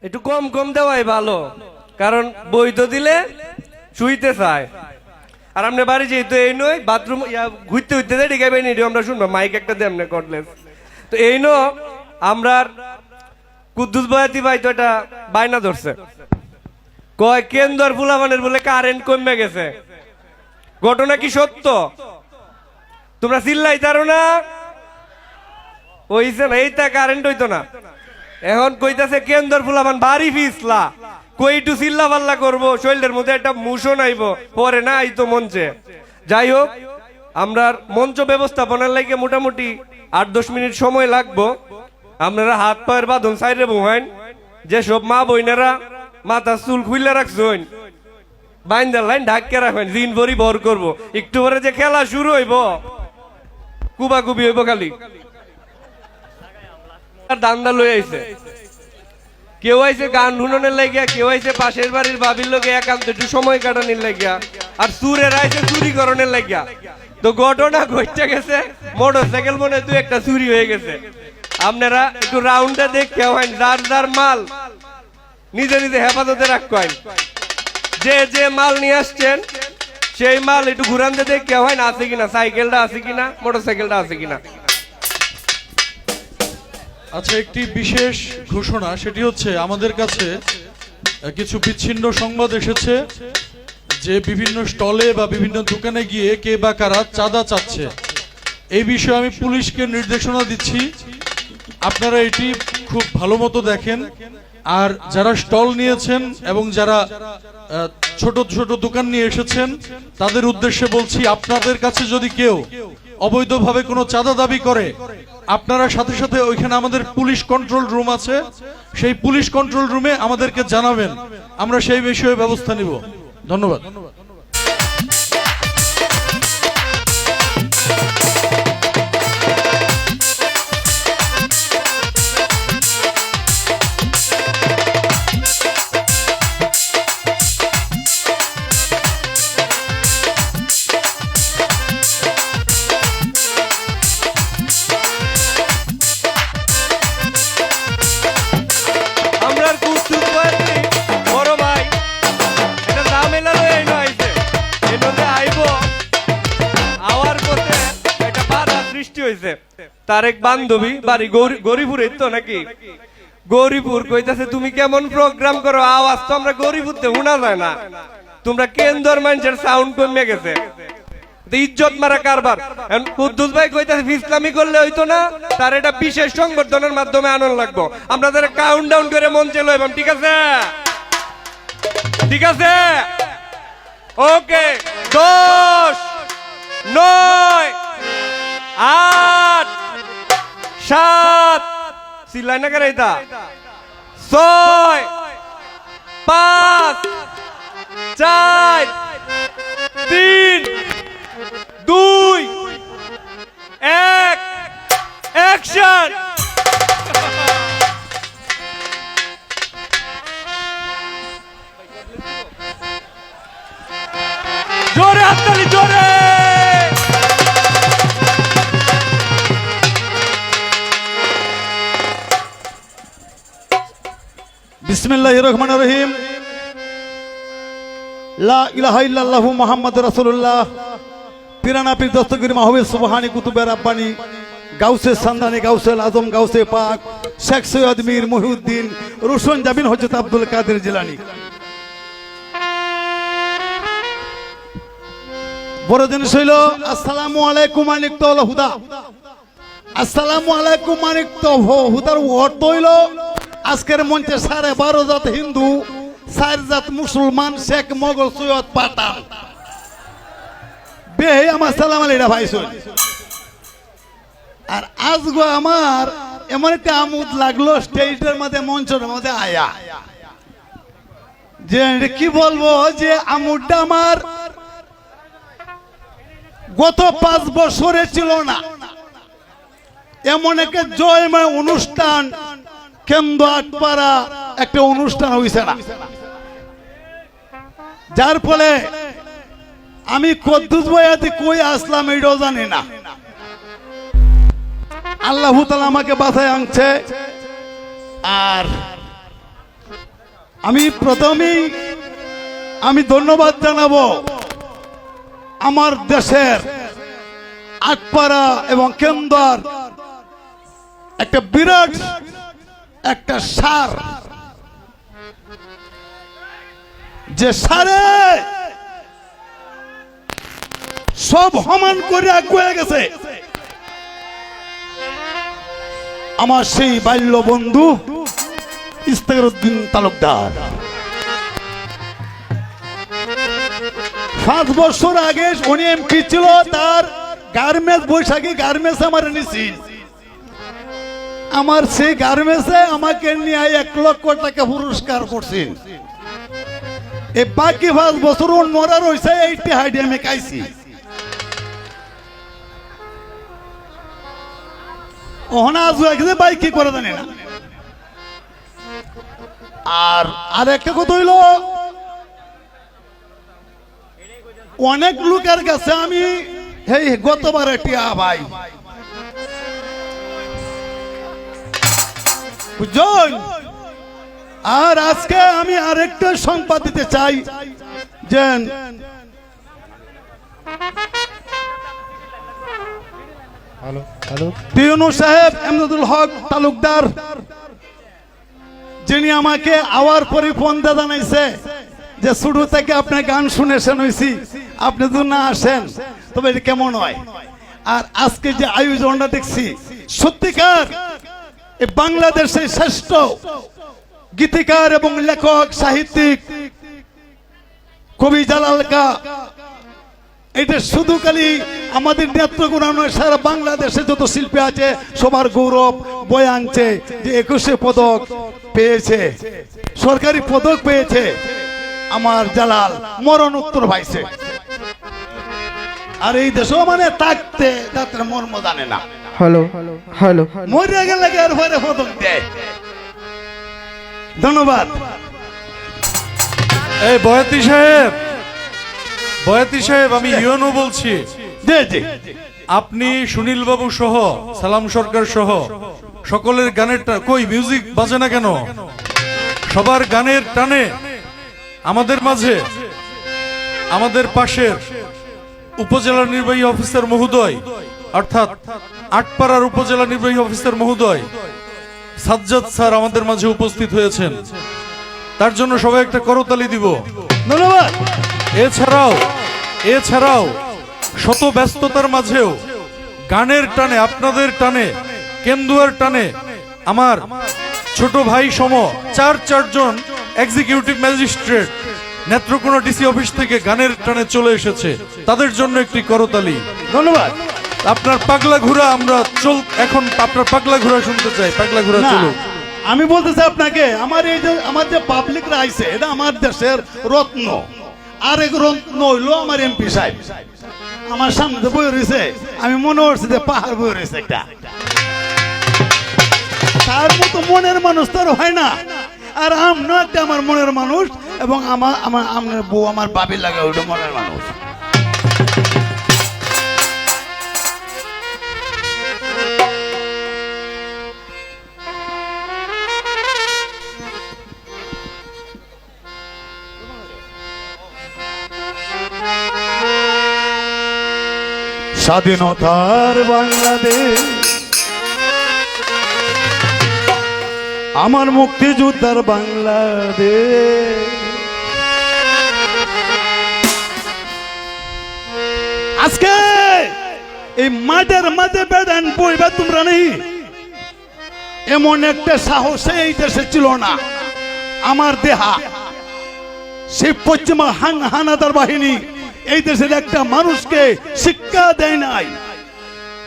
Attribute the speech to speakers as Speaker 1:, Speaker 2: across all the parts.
Speaker 1: একটু কম কম দেওয়াই ভালো, কারণ বৈধ দিলে শুইতে চায়। আর আপনি বাড়ি যেহেতু এই নয় বাথরুম ঘুরতে ঘুরতে দেয় ডিগাইবে নি আমরা শুনবো মাইক একটা দেন না কর্ডলেস। তো এই নো আমরা কুদ্দুস বয়াতি ভাই তো এটা বাইনা ধরছে, কয় কেন্দ্র ফুলাবানের বলে কারেন্ট কমে গেছে। ঘটনা কি সত্য? তোমরা চিল্লাই তারো না হইছে না, এইটা কারেন্ট হইতো না। এখন কইতাছে কেন্দ্র ফুলাবান বাড়ি ফিসলা, কই একটু চিল্লা পাল্লা করবো, শরীরের মধ্যে একটা মুশন আইব পরে না আইতো মঞ্চে। যাই হোক, আমরা মঞ্চ ব্যবস্থাপনার লাগে মোটামুটি 8-10 মিনিট সময় লাগবো। আপনারা হাত পায়ের বাঁধন সাইডে বহাইন, যেসব মা বইনেরা মাথা চুল খুইলে রাখছেন বাইন্দার লাইন ঢাকিয়ে রাখবেন, দিন ভরি ভর করবো। একটু পরে যে খেলা শুরু হইব কুবাকুবি হইব খালি। দান্দা লই আইছে, কেউ আইছে গান শুনানোর লাগিয়া, কেউ আইছে পাশের বাড়ির বাবির লোকে একান্ত একটু সময় কাটানোর লাগিয়া, আর সুরের আইছে চুরি করণের লাগিয়া। তো ঘটনা ঘটে গেছে, মোটর সাইকেল মনে হয় 2-1টা চুরি হয়ে গেছে। আপনারা একটু রাউন্ডটা দেখে হয়, যার যার মাল নিজে নিজে হেফাজতে রাখেন। যে যে মাল নিয়ে আসছেন সেই মাল একটু ঘুরানতে দেখে হয় না আছে কিনা, সাইকেলটা আছে কিনা, মোটর সাইকেলটা আছে কিনা।
Speaker 2: আচ্ছা, একটি বিশেষ ঘোষণা, সেটি হচ্ছে আমাদের কাছে কিছু বিচ্ছিন্ন সংবাদ এসেছে যে বিভিন্ন স্টলে বা বিভিন্ন দোকানে গিয়ে কে বা কারা চাঁদা চাচ্ছে। এই বিষয়ে আমি পুলিশকে নির্দেশনা দিচ্ছি, আপনারা এটি খুব ভালো মতো দেখেন। আর যারা স্টল নিয়েছেন এবং যারা ছোট ছোট দোকান নিয়ে এসেছেন তাদের উদ্দেশ্যে বলছি, আপনাদের কাছে যদি কেউ অবৈধভাবে কোনো চাঁদা দাবি করে, আপনারা সাথে সাথে ওইখানে আমাদের পুলিশ কন্ট্রোল রুম আছে, সেই পুলিশ কন্ট্রোল রুমে আমাদেরকে জানাবেন, আমরা সেই বিষয়ে ব্যবস্থা নিব। ধন্যবাদ।
Speaker 1: তার এক বান্ধবী বাড়ি গৌরীপুরে তো নাকি, গৌরীপুর কইতাছে তুমি কেমন প্রোগ্রাম করো, আওয়াজ তো আমরা গৌরীপুরতে শোনা যায় না, তোমরা কেন্দ্র মানুষের সাউন্ড কমে গেছে, ইজ্জত মারা কারবার। কুদ্দুস ভাই কইতাছে ইসলামি করলে হইতো না, তার এটা বিশেষ সংবর্ধনের মাধ্যমে আনন্দ লাগবো, আমরা তারা কাউন্ট ডাউন করে মঞ্চে লইবাম। ঠিক আছে, ঠিক আছে, ওকে। 10, 9, 8, 7, সিলাই না করে এটা 6, 5, 4, 3, 2, 1, অ্যাকশন। জোরে হাততালি, জোরে।
Speaker 3: বিসমিল্লাহির রহমানির রহিম। লা ইলাহা ইল্লাল্লাহু মুহাম্মাদুর রাসূলুল্লাহ। পিরানা পীর দস্তগীর মাহবুব সুবহানী কুতুবে রাব্বানী গাউসে সান্দানি গাউসুল আজম গাউসে পাক শেখ সৈয়দ মীর মুহিউদ্দিন রোশন জাবিন হযরত আব্দুল কাদের জিলানী। বড় দিন হইল আসসালামু আলাইকুম মানিক তো হুদা। আসসালামু আলাইকুম মানিক তো হুদার অর্থ হইল আজকের মঞ্চে 12.5 জাত হিন্দু, 4 জাত মুসলমান, শেখ মোগল সৈয়দ পাঠান বেহে আমার সালাম আলাইকুম ভাই শুন। আর আজগো আমার এমন একটা আমোদ লাগলো স্টেজের মধ্যে, মঞ্চের মধ্যে আয়া, যে কি বলবো, যে আমোদটা আমার গত 5 বছরে ছিল না। এমন একটা জয়ময় অনুষ্ঠান কেন্দ্র আটপাড়া একটা অনুষ্ঠান হইছে না, যার ফলে আমি কুদ্দুস বয়াতি কই আসলাম এটাও জানি না। আল্লাহ তাআলা আমাকে বাঁচায় আনছে। আর আমি প্রথমেই আমি ধন্যবাদ জানাবো আমার দেশের আটপাড়া এবং কেন্দ্র একটা বিরাট একটা সার, যে সারে সব সমান করে আগুয়ে গেছে আমার সেই বাল্য বন্ধু ইস্তেকরউদ্দিন তালুকদার। 5 বছর আগে উনি এমপি ছিল, তার গার্মেন্টস বৈশাখী গার্মেন্টস আমার নিছি, আমার সেই গার্মেন্টসে আমাকে নিয়ে 1 লক্ষ টাকা পুরস্কার করছেন। এই বাকি 5 বছর অন্যরা রয়েছে এইটি হাইডে আমি খাইছি। ওহনা আজ ভাই কি করে জানি না। আর একটা কথা হইল, অনেক লোকের কাছে আমি এই গতবার টিয়া ভাই বুঝছেন। আর আজকে আমি আরেকটা সংবাদ দিতে চাই যে টিউনু সাহেব এমদাদুল হক তালুকদার, যিনি আমাকে আওয়ার পরে ফোন দিয়ে জানাইছে যে শুরু থেকে আপনি গান শুনেছেন হয়েছি, আপনি যদি না আসেন তবে এটা কেমন হয়। আর আজকে যে আয়োজনটা দেখছি, সত্যিকার এই বাংলাদেশের শ্রেষ্ঠ গীতিকার এবং লেখক সাহিত্যিক কবি জালাল কা, এটা শুধু খালি আমাদের নেত্রকোনা নয়, সারা বাংলাদেশে যত শিল্পী আছে সবার গৌরব বয়ে আনছে যে 21 পদক পেয়েছে, সরকারি পদক পেয়েছে। আমার জালাল মরণোত্তর পাইছে, আর এই দেশও মানে থাকতে তাদের মর্ম জানে না।
Speaker 1: হ্যালো হ্যালো,
Speaker 3: মরে গেলে এর পরে পদক দেয়। ধন্যবাদ।
Speaker 2: এই বয়াতি সাহেব, আমি ইউএনও বলছি।
Speaker 3: জি জি,
Speaker 2: আপনি সুনীল বাবু সহ সালাম সরকার সহ সকলের গানের কই মিউজিক বাজে না কেন? সবার গানের টানে আমাদের মাঝে আমাদের পাশের উপজেলা নির্বাহী অফিসার মহোদয়, অর্থাৎ আটপাড়ার উপজেলা নির্বাহী অফিসার মহোদয় সাজ্জাদ স্যার আমাদের মাঝে উপস্থিত হয়েছেন। তার জন্য সবাই একটা করতালি দিব।
Speaker 3: ধন্যবাদ।
Speaker 2: এছাড়াও শত ব্যস্ততার মাঝেও গানের টানে, আপনাদের টানে, কেন্দুয়ার টানে আমার ছোট ভাই সম চারজন executive magistrate Netrokona DC office থেকে গানের টানে চলে এসেছে। তাদের জন্য একটি করতালি।
Speaker 3: ধন্যবাদ।
Speaker 2: আপনার পাগলা ঘোড়া এখন আপনার পাগলা ঘোড়া শুনতে চাই। পাগলা ঘোড়া চলুক।
Speaker 3: আমি বলতে চাই আপনাকে, আমার যে পাবলিকরা আইছে, এটা আমার দেশের রত্ন। আর এক রত্ন হইলো আমার এমপি সাহেব, আমার সামনে বই রয়েছে, আমি মনে করছি যে পাহাড় বই রয়েছে একটা। তার মতো মনের মানুষ তার হয় না। আর আমরা একটা আমার মনের মানুষ, এবং আমার বউ আমার বাবির লাগে ওইটা মনের মানুষ। স্বাধীনতার বাংলাদেশ, আমার মুক্তিযোদ্ধার বাংলাদেশ। আজকে এই মাঠের মাঝে বেড়ান বইবা তোমরা নেই, এমন একটা সাহস এই দেশে ছিল না। আমার দেহা সেই পশ্চিমা হানাদার বাহিনী এই দেশের একটা মানুষকে শিক্ষা দেয় নাই,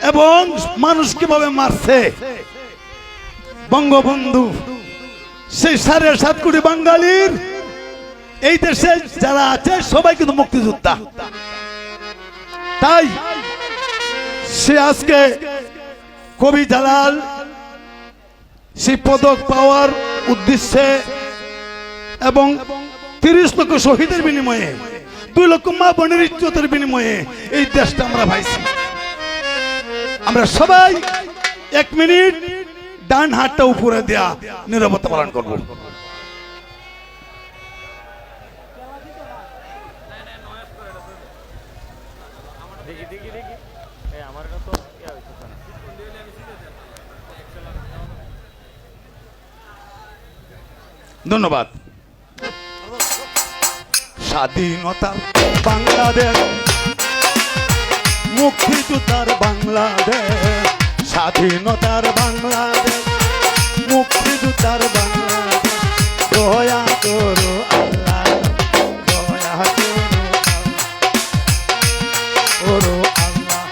Speaker 3: এবং মানুষ কিভাবে মারছে। বঙ্গবন্ধু সেই 7.5 কোটি বাঙালির এই দেশে যারা আছে সবাই কিন্তু মুক্তিযোদ্ধা। তাই সে আজকে কবি জালাল সেই পদক পাওয়ার উদ্দেশ্যে এবং 30 লক্ষ শহীদের বিনিময়ে, 2 লক্ষ মা বোনের ইজ্জতের বিনিময়ে এই দেশটা আমরা পাইছি। আমরা সবাই 1 মিনিট ডান হাতটা উপরে দেয়া নীরবতা পালন করব।
Speaker 4: দেখি দেখি দেখি এই আমার এটা তো ইয়া হইতেছে না।
Speaker 3: ধন্যবাদ। স্বাধীনতা বাংলাদেশ, মুক্তিযোদ্ধার বাংলাদেশ, স্বাধীনতার বাংলাদেশ, মুক্তিযোদ্ধার বাংলাদেশ, দয়া করো আল্লাহ, দয়া করো আল্লাহ।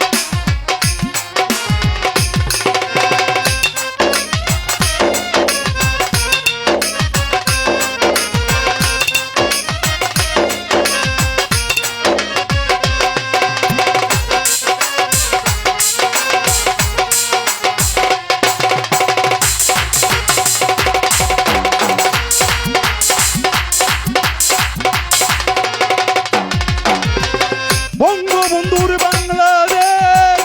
Speaker 3: বঙ্গবন্ধুর বাংলাদেশ,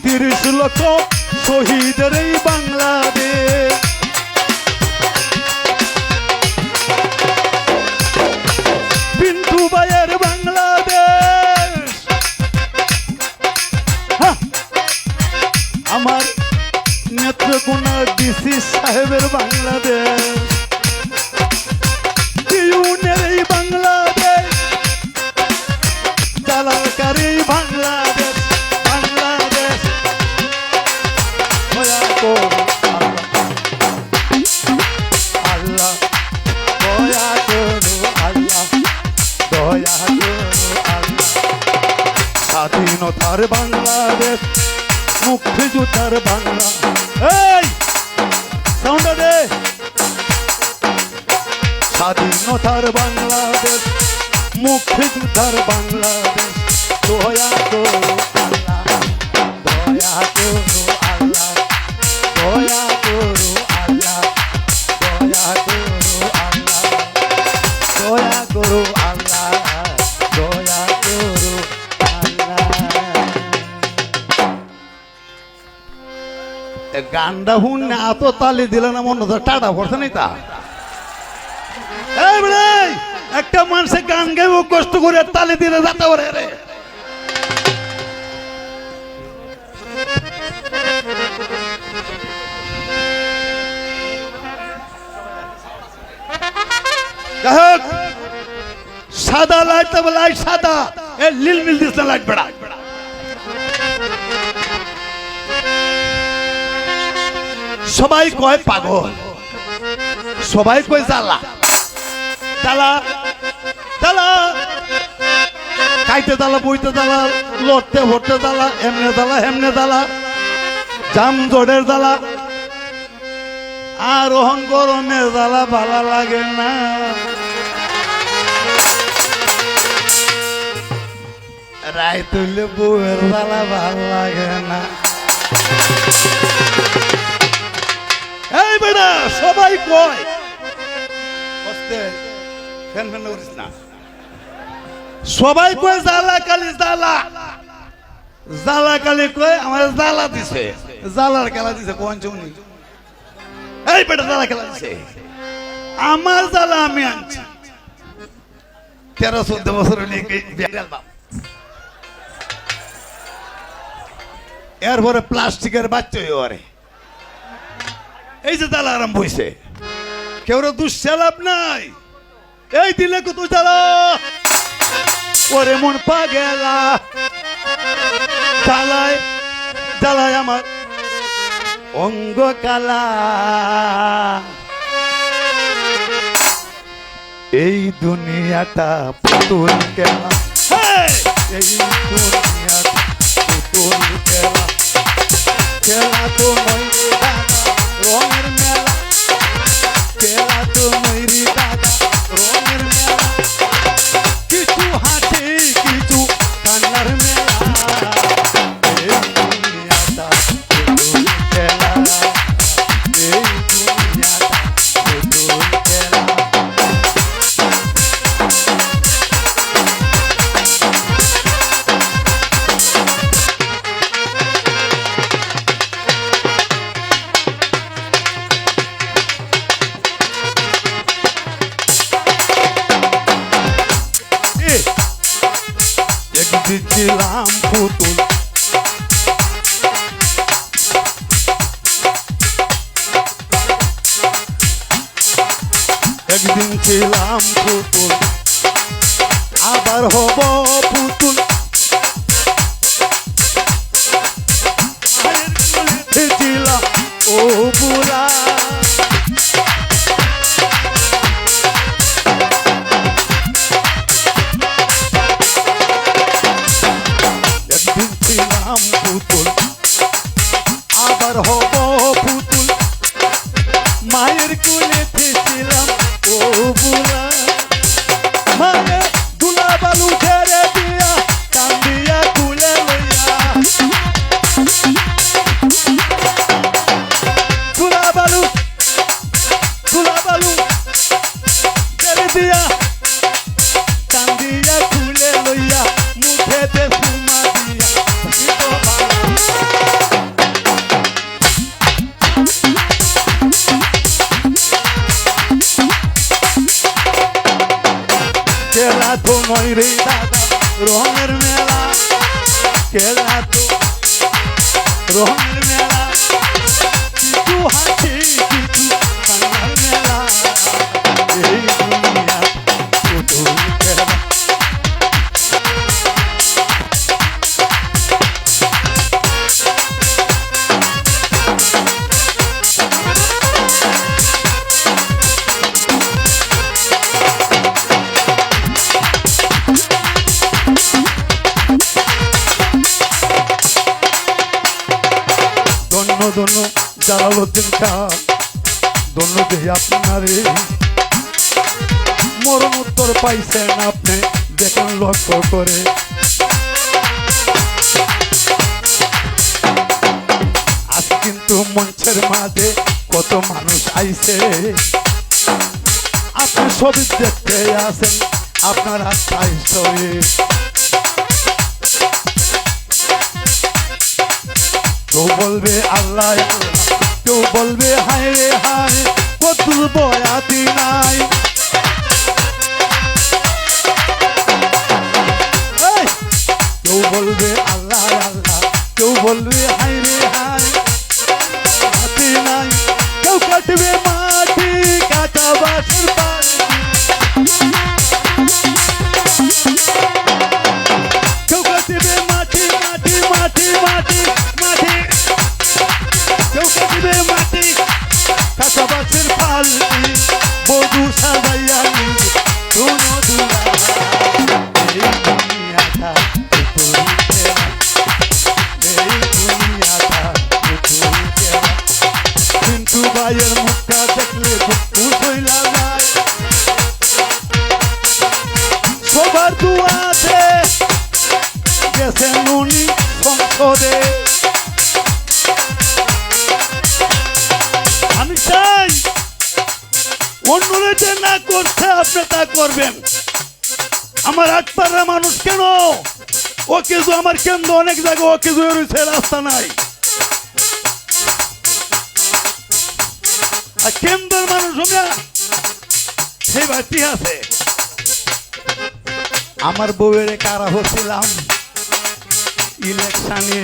Speaker 3: ৩০ লক্ষ শহীদের এই বাংলাদেশ, পিন্টু ভাইয়ের বাংলাদেশ, হ্যাঁ, আমার নেত্রকোনা ডিসি সাহেবের বাংলাদেশ, ইউনের এই বাংলাদেশ, জালালকার এই বাংলাদেশ, বাংলাদেশ, দয়া করো আল্লাহ, দয়া করো আল্লাহ, দয়া করো আল্লাহ। স্বাধীনতার বাংলাদেশ, মুক্তিযোদ্ধার বাংলা, এই সাউন্ড দে। স্বাধীনতার বাংলাদেশ, মুক্তিযোদ্ধার বাংলাদেশ, দয়া করো আল্লাহ, দয়া করো আল্লাহ, দয়া করো আল্লাহ, দয়া করো আল্লাহ, দয়া করো আল্লাহ, দয়া করো আল্লাহ। গানটা শুনে এত তালি দিলে না মনে হচ্ছে টাটা পড়ছে নাই তা। এই বলে, একটা মানুষের গান গাইব কষ্ট করে তালি দিলে যাতে পারে রে। যাই হোক, সাদা লাইট তবে লাইট সাদা, এ নীল মিল দিস না লাইট বেড়া। সবাই কয় পাগল, সবাই কয় জ্বালা, জ্বালা জ্বালা, খাইতে জ্বালা, বইতে জ্বালা, লড়তে ভরতে জ্বালা, এমনে জ্বালা হেমনে জ্বালা, জাম জোড়ের জ্বালা, আর ওহন গরমে জ্বালা ভালো লাগে না। রায় তুললে বউয়ের জ্বালা ভালো লাগে না। এই বেটা সবাই কয়, ফ্যান ফ্যান করিস না, সবাই কয় জ্বালা কালি জ্বালা, জ্বালা কালি কয় আমার জ্বালা দিছে, জ্বালার খেলা দিছে কোন চুনি। এই বেটা জ্বালা খেলা দিছে, আমার জ্বালা আমি আনছি। 13-14 বছর এরপরে প্লাস্টিকের বাচ্চা ওরে, এই যে জ্বালা আরম্ভ হয়েছে, কেউ দুঃসালাপ নাই। এই দিলে কত জ্বালা, ওরে মন পা গেলা, জ্বালায় জ্বালায় আমার অঙ্গ কালা। এই দুনিয়াটা পুতুল খেলা, এই দুনিয়াটা পুতুল খেলা, খেলা তো নয় রে দাদা রঙের মেলা, খেলা তো নয় রে দাদা রঙের মেলা, কিছু হাসি কিছু কান্নার মেলা। এই দুনিয়াটা পুতুল খেলা, এই দুনিয়াটা পুতুল খেলা। ছিলাম পুতুল একদিন ছিলাম পুতুল আবার হব পুতুল মায়ের কোলেতে ছিলাম ও বুড়া একদিন ছিলাম পুতুল আবার হব পুতুল মায়ের কোলেতে ছিলাম ও বুড়া মায়ে দুলা বালু ছেড়ে দিয়া কান্দিয়া কুলে লইয়া দুলা বালু ছেড়ে দিয়া কান্দিয়া কুলে লইয়া মুখেতে সুমা দিয়া থাকিব ভালো। খেলা তো নয় রে দাদা রঙের মেলা খেলা তো রঙের মেলা কিছু হাসি কিছু কান্নার মেলা এই দুনিয়া পুতুল খেলা ধন্য ধন্য জালালউদ্দিন খান ধন্য দেহি আপনারে মরণ উত্তর পাইছেন আপনি দেখেন লক্ষ্য করে আজ কিন্তু মঞ্চের মাঝে কত মানুষ আইছে আপনি ছবি দেখতে আছেন আপনার আত্মায় সয়ে কেউ বলবে আল্লাহ আল্লাহ, কেউ বলবে হায় রে হায় কত বয়াতি নাই এই, কেউ বলবে আল্লাহ আল্লাহ, কেউ বলবে হায় রে হায় হাতি নাই কেউ কাটবে মাটি কাটা বাসের পানি কেউ কাটবে মাটি মাটি মাটি মাটি মাটি কেউ কাটবে মাটি কাটা বাসের পালকি বধু সাজাইয়া নিয়ে কোনো দুলা এই দুনিয়াটা পুতুল খেলা এই দুনিয়াটা পুতুল খেলা কিন্তু ভাইয়ের মুখটা দেখলে বুক হইলা যায় সবার দুয়াতে গেছেন উনি সংসদে আমি চাই অন্যরা যে না করছে আপনি তা করবেন আমার আটপাড়া মানুষ কেন ও কিছু আমার কেন্দ্র অনেক জায়গায় ও কিছু রয়েছে রাস্তা নাই আর কেন্দ্রের মানুষ সেই বাড়ি আছে আমার বউয়ের কারা হচ্ছিলাম ইলেকশনে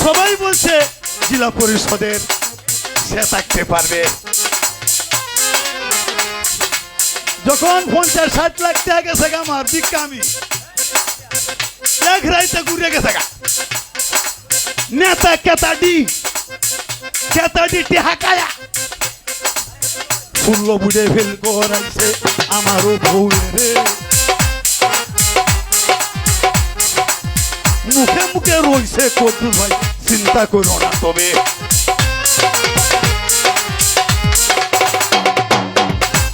Speaker 3: সবাই বলছে জেলা পরিষদের সে থাকতে পারবে যখন 50-60 লাখ টাকা গেছে আমার বিকামি এক রাইতে ঘুরে গেছে নেতা কেতাডি টিহাকায়া ফুল্ল বুঝে ফেল করাইছে আমারও বউরে মুখে মুখে রইছে কত ভাই চিন্তা করো না তবে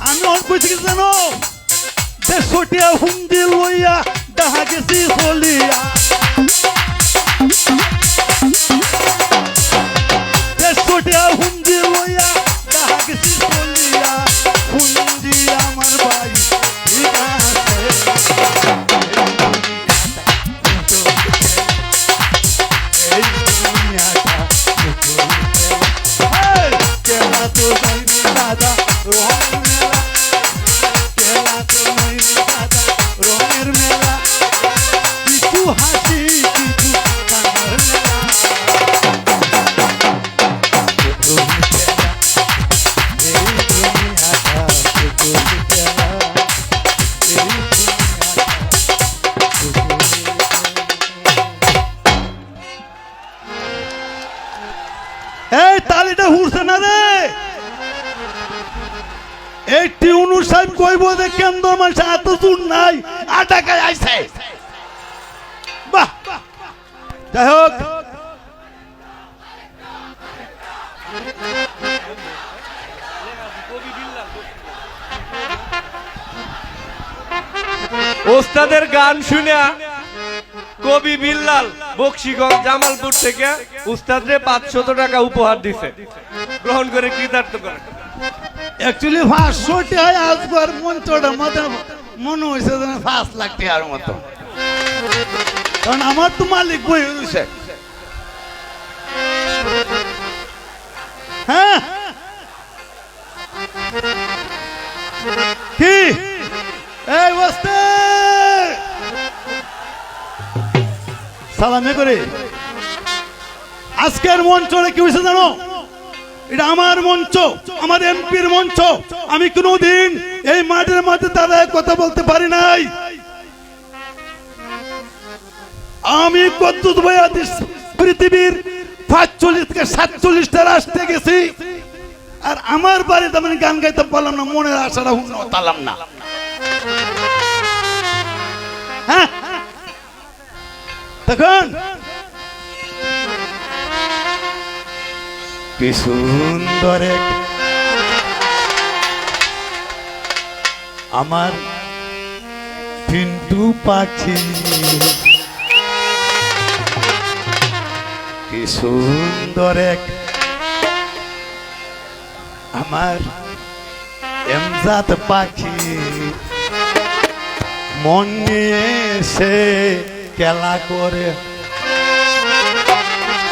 Speaker 3: আমি অল্প কিছু জানো 150 হুন্দি লইয়া দেখা গেছি চলিয়া 150 হুন্দি লইয়া দেখা গেছি চলিয়া হুন্দি আমার ভাই ঠিক আছে এই দুনিয়াটা কেলা তো যাইনি দাদা রঙের মেলা কেলা তো যাইনি দাদা রঙের মেলা এটা হুরছে না রে এই টিউনু সাহেব কইব যে কেন্দ্র মানুষ এত চুন নাই আটাকায় আইছে বাহ যাই হোক
Speaker 1: ওস্তাদের গান শুনে কবি বিল্লাল বক্সিগঞ্জ জামালপুর থেকে উস্তাদরে 500 টাকা উপহার দিছে, গ্রহণ করে কৃতার্থ করে।
Speaker 3: অ্যাকচুয়ালি 500 টাকা আজবার মঞ্চটা মধ্যে মনে হয়েছে যেন 5 লাখ টাকার মতো, কারণ আমার তো মালিক বই রয়েছে। হ্যাঁ কি এই বস্তে সালামে করে আজকের মঞ্চে কি হয়েছে জানো? এটা আমার মঞ্চ, আমার এমপির মঞ্চ। আমি কোনোদিন এই মাঠের মধ্যে দাঁড়ায় কথা বলতে পারি নাই। আমি কদ্দুত ভাইয়া পৃথিবীর 45 থেকে 47টা রাষ্ট্রে গেছি, আর আমার বাড়িতে আমি গান গাইতে পারলাম না, মনের আশাটা পারলাম না। হ্যাঁ তখন কি সুন্দর আমার পিন্টু পাখি, কি সুন্দর আমার এমজাদ পাখি, মন নিয়ে সে খেলা করে।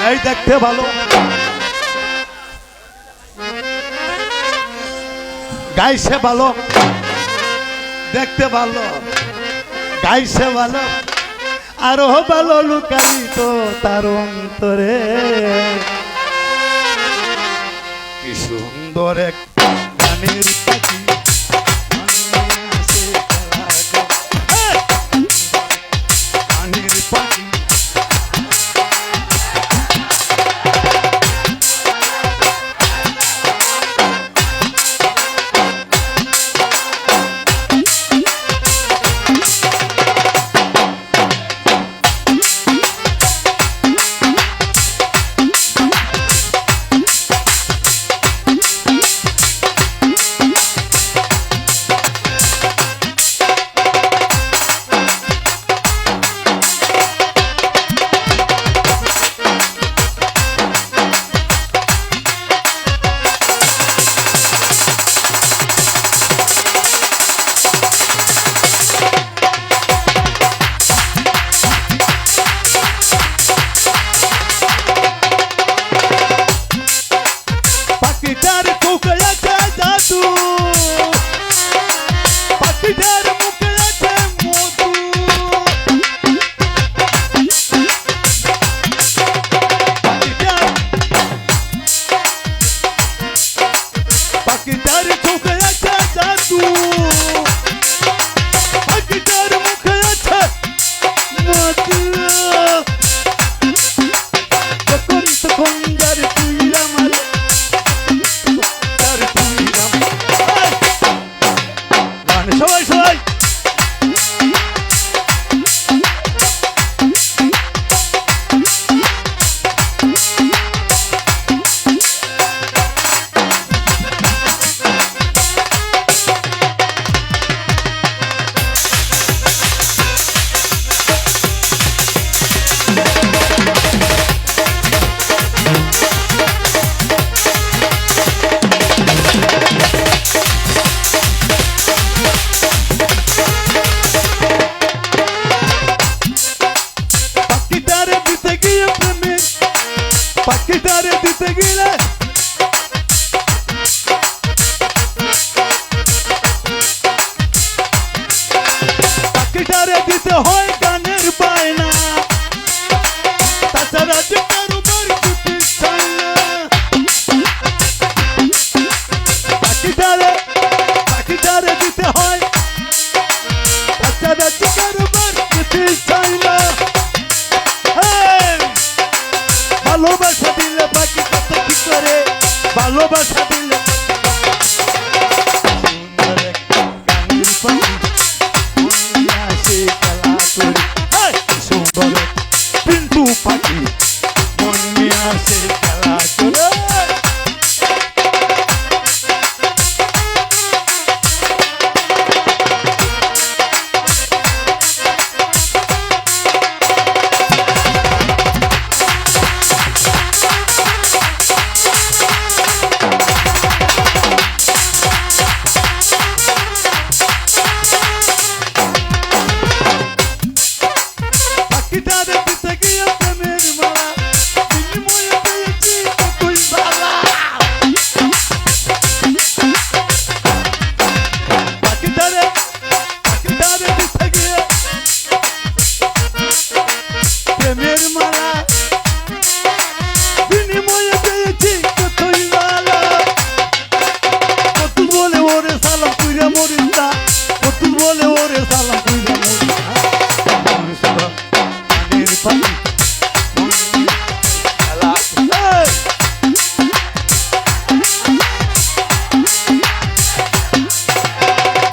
Speaker 3: এই দেখতে ভালো, গাইছে ভালো, দেখতে ভালো, গাইছে ভালো, আরো ভালো লুকায়িত তার অন্তরে। কি সুন্দর এক গানের পাখি, গানের পাখি। পাখিটারে দিতে গেলে পাখিটারে দিতে হয় গানের বায়না, তাছাড়া যে কারোবার কিছু চায় না। পাখিটারে দিতে হয়, তাছাড়া যে কারোবার কিছু চায় না। ভালোবাসা দিলে বাকি কত কি করে ভালোবাসা দিলে সুন্দর একটা গানের পাখি মনে আসে খেলা করে সুন্দর পিন্টু পাখি মনে আসে খেলা করে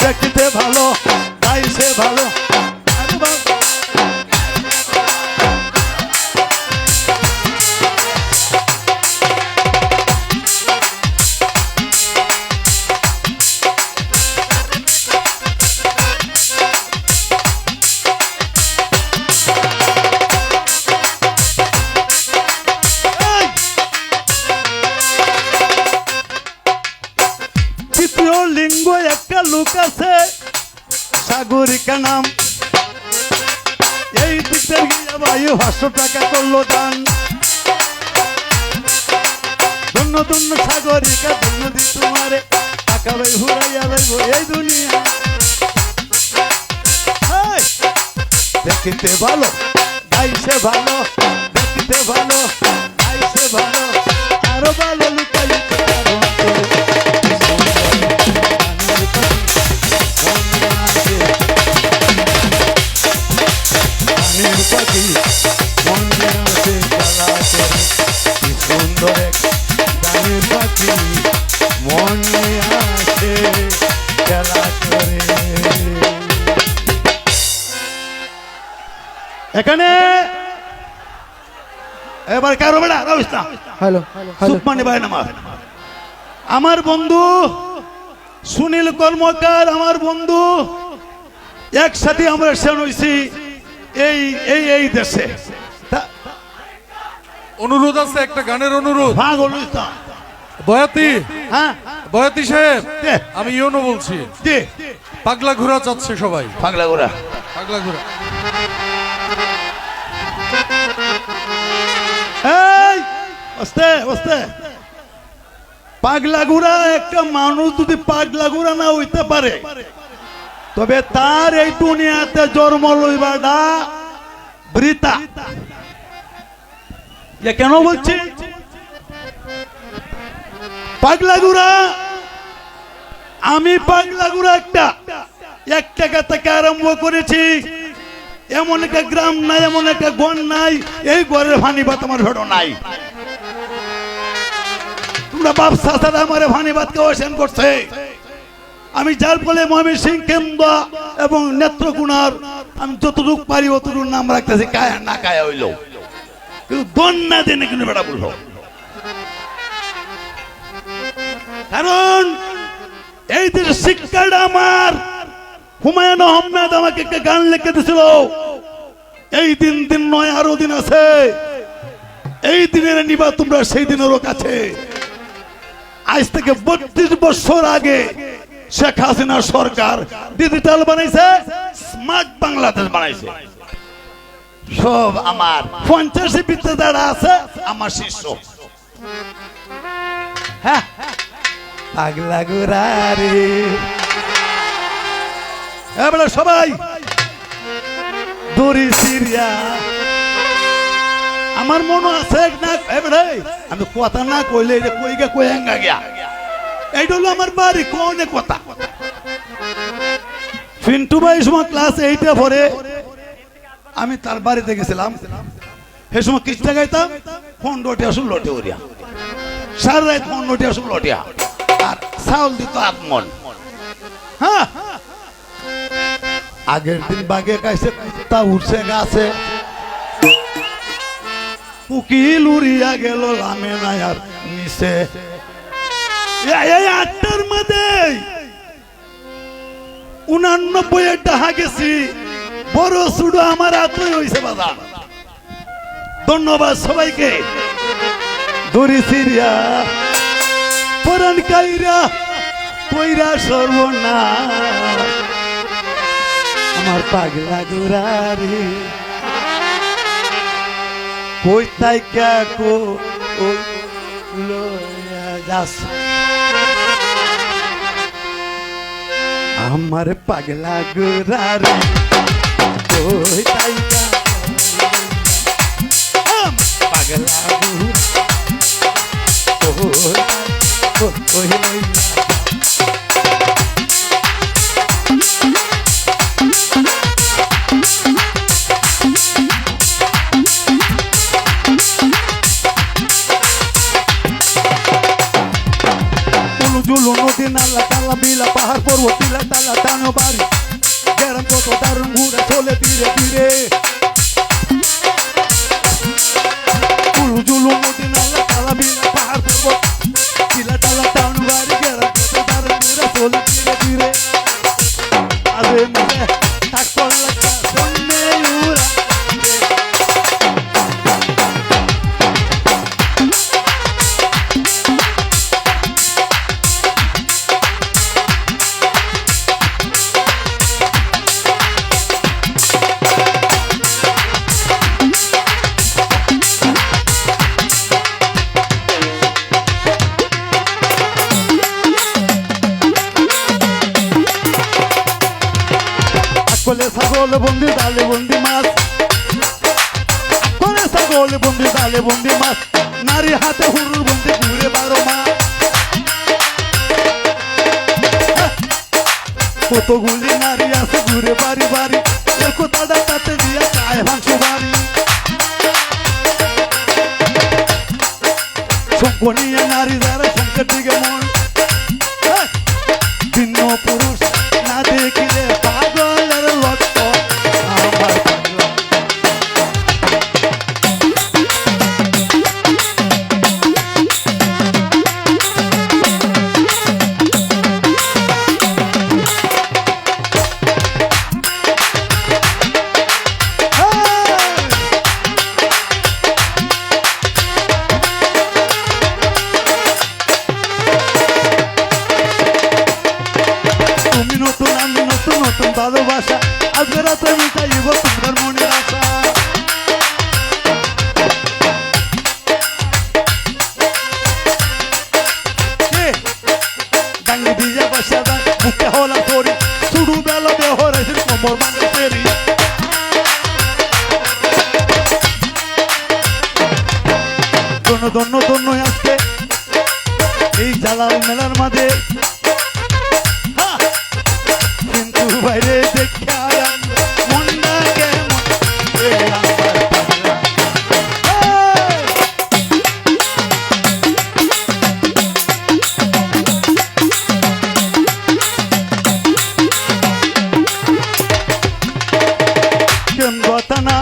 Speaker 3: দেখতে ভালো গাইছে ভালো তৃতীয় লিঙ্গ একটা লোক আছে সাগরিকা নাম এই দিকটা গিয়ে ভাই 500 টাকা করলো দান ধন্য ধন্য সাগরিকা ধন্য দি তোমারে টাকা ভাই হুরাইয়া যাইব এই দুনিয়া দেখতে ভালো গাইছে ভালো দেখতে ভালো গাইছে ভালো আরো ভালো লুকাই পাখি মনে আসে খেলা করে কি সুন্দর এক গানের পাখি মনে আসে খেলা করে এখানে এবার কারো বেড়া রবিস না হ্যালো সুকমানি ভাই আমার বন্ধু সুনীল কর্মকার আমার বন্ধু একসাথে আমরা সেন হইছি এই এই এই দেশে
Speaker 2: অনুরোধ আছে একটা গানের অনুরোধ
Speaker 3: পাগল হইতাম
Speaker 2: বয়াতি
Speaker 3: হ্যাঁ
Speaker 2: বয়াতি সাহেব
Speaker 3: দে।
Speaker 2: আমি ইউনো বলছি
Speaker 3: দে
Speaker 2: পাগলা ঘোরা চাচ্ছে সবাই
Speaker 3: পাগলা গোরা
Speaker 2: পাগলা ঘোরা
Speaker 3: এই ওস্তে ওস্তে পাগলা ঘোরা একটা মানুষ যদি পাগলা ঘোরা না হইতে পারে তবে তার এই দুনিয়াতে জন্ম লইবাটা বৃথা কেন বলছি পাগলা ঘোরা আমি পাগলা ঘোরা এক টাকা থেকে আরম্ভ করেছি এমন একটা গ্রাম নাই এমন একটা গণ নাই এই ঘরের ফানি ভাত আমার ভেড়ো নাই তোমরা বাপসা সাথে আমার ফানি ভাত কেউ করছে আমি যার ফলে মহাবীর সিং কেন্দ্র এবং নেত্রকোনার আমি যতটুকু পারি অতটুকু নাম রাখতেছি কায়া না কায়া হইল কিন্তু দন্না দিনে কিন্তু বেড়া বলল কারণ এই দেশের শিক্ষাটা আমার হুমায়ুন আহমেদ আমাকে একটা গান লিখে দিছিল এই দিন নয় আরো দিন আছে এই দিনের নিবা তোমরা সেই দিনেরও কাছে আজ থেকে 32 বছর আগে শেখ হাসিনা সরকার ডিজিটাল বানাইছে স্মার্ট বাংলাদেশ বানাইছে সব আমার 50 ভিতরে যারা আছে আমার শিষ্য হ্যাঁ পাগলা গোরা রে এবারে সবাই দড়ি সিরিয়া আমার মনে আছে না এবারে আমি কথা না কইলে এটা কইগা কইঙ্গা গিয়া এইটা হলো আমার বাড়ি কোনে কথা ফিন্টু ভাই সময় ক্লাস 8 এ পড়ে আমি তার বাড়িতে গেছিলাম সেই সময় কিস্তা গাইতাম 15টা 16টা ওরিয়া সারা রাত 15টিয়া 16টিয়া আর চাউল দিত আপমন। হ্যাঁ আগের দিন বাগে কাইছে তা উঠছে গাছে, উকিল উড়িয়া গেল লামে নাই আর নিচে। এই 8টার মধ্যে 89 টাকা গেছি, বড় সুডো আমার হাতই হইছে বাবা। ধন্যবাদ সবাইকে। দড়ি সিরিয়া পরান কাইরা কইরা সর্বনাশ আমার পাগলা গুরারি কই তাইকা কো ওই লয়া যাস আমার পাগলা গুরারি কই তাইকা পাগলা ওই লইয়া জুলু নদী নালা তালা বিলা পাহাড় পর্বত টিলা তালা টানো বাড়ি গেরাম কত দারুণ ঘুরে চলে ধীরে ধীরে। জুলু জুলু নদী নালা তালা বিলা পাহাড় পর্বত টিলা তালা টানো বাড়ি গেরাম কত দারুণ ঘুরে চলে ধীরে ধীরে। আরে মিলে তাক পড়লা সন্নে উড়া ছাগল বন্দি ডালে বন্দি মাছ, কোলে ছাগল বন্দি ডালে বন্দি মাছ, নারী হাতে হুরুর বন্দি ঘুরে 12 মাস। কতগুলি নারী আছে ঘুরে বাড়ি বাড়ি, কোথাটা তাতে দিয়ে চায় মাংস বাড়ি। শঙ্কনীয় নারী যারা শঙ্কর দিকে মন, ভিন্ন পুরুষ না দেখিলে পাগলের লক্ষ্য আমার পাগলা। তুমি নতুন আমি নতুন নতুন ভালোবাসা, আজকে রাতে মিটাইব তোমার মনের আশা। ডাঙ্গি দিয়ে বসা যায় বুকে হলা তোরি, শুরু বেলা বেহরাইছিল কোমর বাঁধে তেরি। দন্য দন্য দন্য আজকে এই জালাল মেলার মাঝে, কিন্তু বাইরে দেখা মনটা কেমন কেম গতানা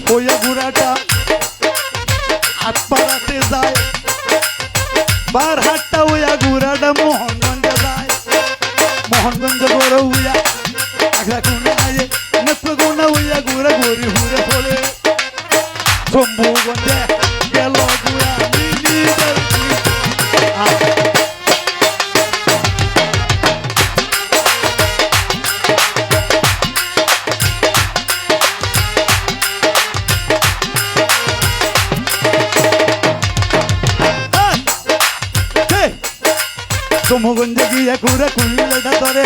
Speaker 3: হইয়া ঘুরাটা হাত পাড়াতে যায়, বার হাতটা হইয়া ঘুরাটা মোহনগঞ্জে যায়। মোহনগঞ্জ বড় হইয়া আগলা কোনে আয়ে নেত্র কোনা হইয়া ঘুরে ঘুরে ঘুরে চলে। শম্ভুগঞ্জে গেল ঘুরা মিনি শম্ভুগঞ্জে গিয়া ঘুরে কুল্লাটা ধরে,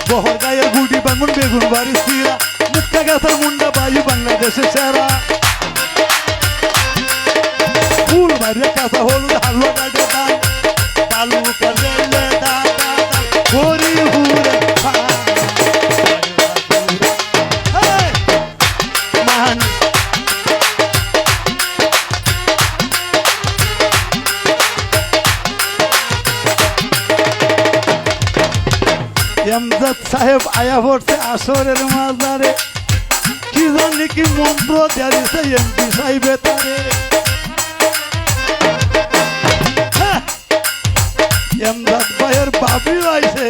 Speaker 3: বহর গায়ের গুটি বাঙুন বেগুন বাড়ি সিরা, মুক্তা গাছের মুন্ডা বায়ু বাংলাদেশের সেরা। ফুল বাড়িয়ে কাঁচা হলুদ হালুয়া কাটে দান, বালু কাটে ঘড়ি হুরে মান এমদাদ সাহেব আয়া পড়ছে আসরের মাজারে, কি জানি কি মন্ত্র জারিছে এমপি সাহেবে তারে। হ্যাঁ, এমদাদ ভাইয়ের বাবি আইছে,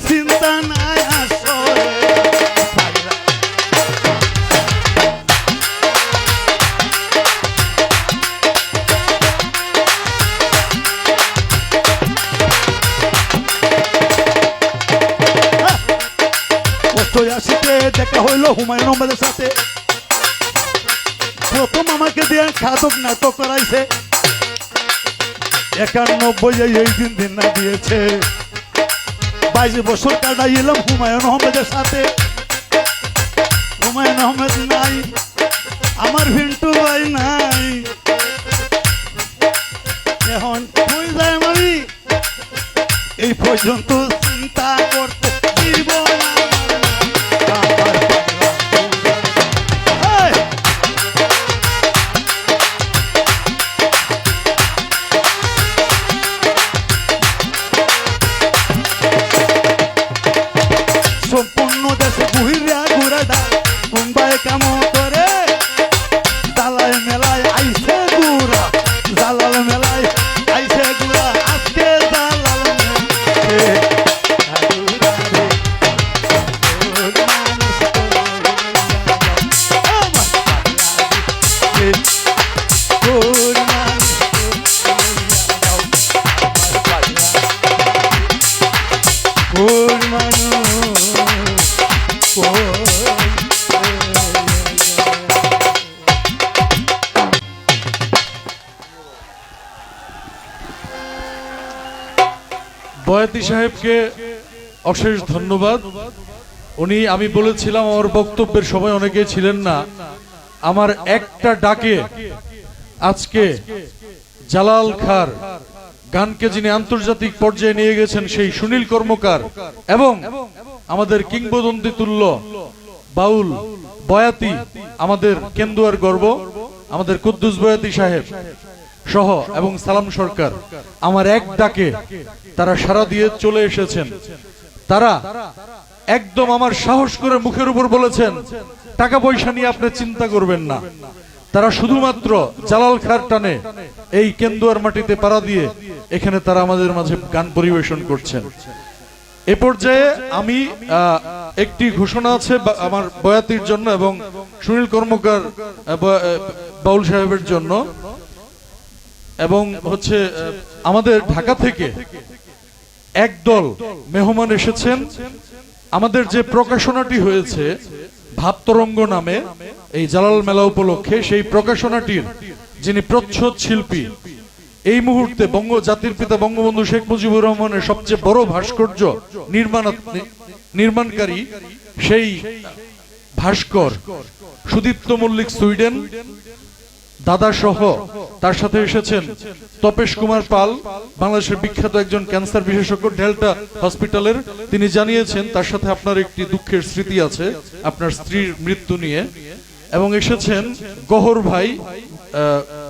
Speaker 3: চিন্তা নাই আসরে। আসিতে দেখা হইল হুমায়ুন আহমেদের সাথে, প্রথম আমাকে দিয়ে খাদক নাটক করাইছে, 91 এই দিন না দিয়েছে। 22 বছর কাটাইলাম হুমায়ুন আহমেদের সাথে। হুমায়ুন আহমেদ নাই, আমার ভিন্টু ভাই নাই, এখন কই যাই আমি এই পর্যন্ত চিন্তা করতে দিব না। সম্পূর্ণ দেশে ঘুরিয়া ঘুরাডা মুম্বাই কাম করে, জালাল মেলায় আইছে গুড়া, জালাল মেলায় আইছে গুড়া, আজকে জালাল
Speaker 2: বয়াতি সাহেবকে অশেষ ধন্যবাদ। উনি, আমি বলেছিলাম আমার বক্তব্যের সময় অনেকেই ছিলেন না, আমার একটা ডাকে আজকে জালাল খার গানকে যিনি আন্তর্জাতিক পর্যায়ে নিয়ে গেছেন সেই সুনীল কর্মকার এবং আমাদের কিংবদন্তি তুল্য বাউল বয়াতি, আমাদের কেন্দুয়ার গর্ব আমাদের কুদ্দুস বয়াতি সাহেব সহ এবং সালাম সরকার, আমার এক ডাকে তারা সাড়া দিয়ে চলে এসেছেন। তারা একদম আমার সাহস করে মুখের উপর বলেছেন টাকা পয়সা নিয়ে আপনি চিন্তা করবেন না। তারা শুধুমাত্র জালাল খার টানে এই কেন্দুয়ার মাটিতে পাড়া দিয়ে এখানে তারা আমাদের মাঝে গান পরিবেশন করছেন। এ পর্যায়ে আমি একটি ঘোষণা আছে আমার বয়াতির জন্য এবং সুনীল কর্মকার বাউল সাহেবের জন্য, এবং হচ্ছে আমাদের ঢাকা থেকে একদল মেহমান এসেছেন। আমাদের যে প্রকাশনাটি হয়েছে ভাবতরঙ্গ নামে এই জালাল মেলা উপলক্ষে, সেই প্রকাশনাটির যিনি প্রচ্ছদ শিল্পী, এই মুহূর্তে জাতির পিতা বঙ্গবন্ধু শেখ মুজিবুর রহমানের সবচেয়ে বড় ভাস্কর্য নির্মাণকারী সেই ভাস্কর সুদীপ্ত মল্লিক সুইডেন দাদা সহ তার সাথে এসেছেন তপেশ কুমার পাল, বাংলাদেশের বিখ্যাত একজন ক্যান্সার বিশেষজ্ঞ ডেল্টা হসপিটালের। তিনি জানিয়েছেন তার সাথে আপনার একটি দুঃখের স্মৃতি আছে আপনার স্ত্রীর মৃত্যু নিয়ে। এবং এসেছেন গহর ভাই,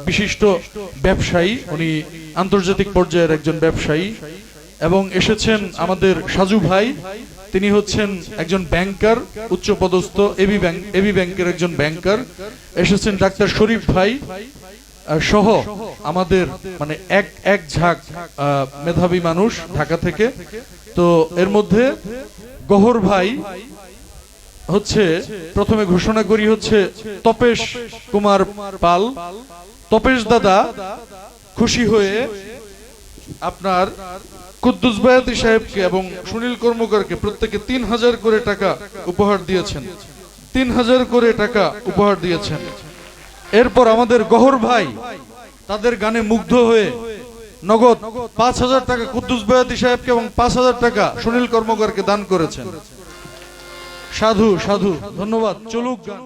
Speaker 2: বিশিষ্ট ব্যবসায়ী, উনি আন্তর্জাতিক পর্যায়ের একজন ব্যবসায়ী। এবং এসেছেন আমাদের সাজু ভাই, তিনি হচ্ছেন একজন ব্যাংকার, উচ্চপদস্থ এবি ব্যাংকের একজন ব্যাংকার। এসেছেন ডাক্তার শরীফ ভাই সহ আমাদের মানে এক ঝাঁক মেধাবী মানুষ ঢাকা থেকে। তো এর মধ্যে গহর ভাই হচ্ছে, প্রথমে ঘোষণা করি হচ্ছে তপেশ কুমার পাল। তপেশ দাদা খুশি হয়ে আপনার কুদ্দুস বয়াতি সাহেবকে এবং সুনীল কর্মকারকে প্রত্যেকে 3000 করে টাকা উপহার দিয়েছেন, 3000 করে টাকা উপহার দিয়েছেন। এরপর আমাদের গহর ভাই তাদের গানে মুগ্ধ হয়ে নগদ 5000 টাকা কুদ্দুস বয়াতি সাহেবকে এবং 5000 টাকা সুনীল কর্মকারকে দান করেছেন। সাধু সাধু, ধন্যবাদ। চলুক গান।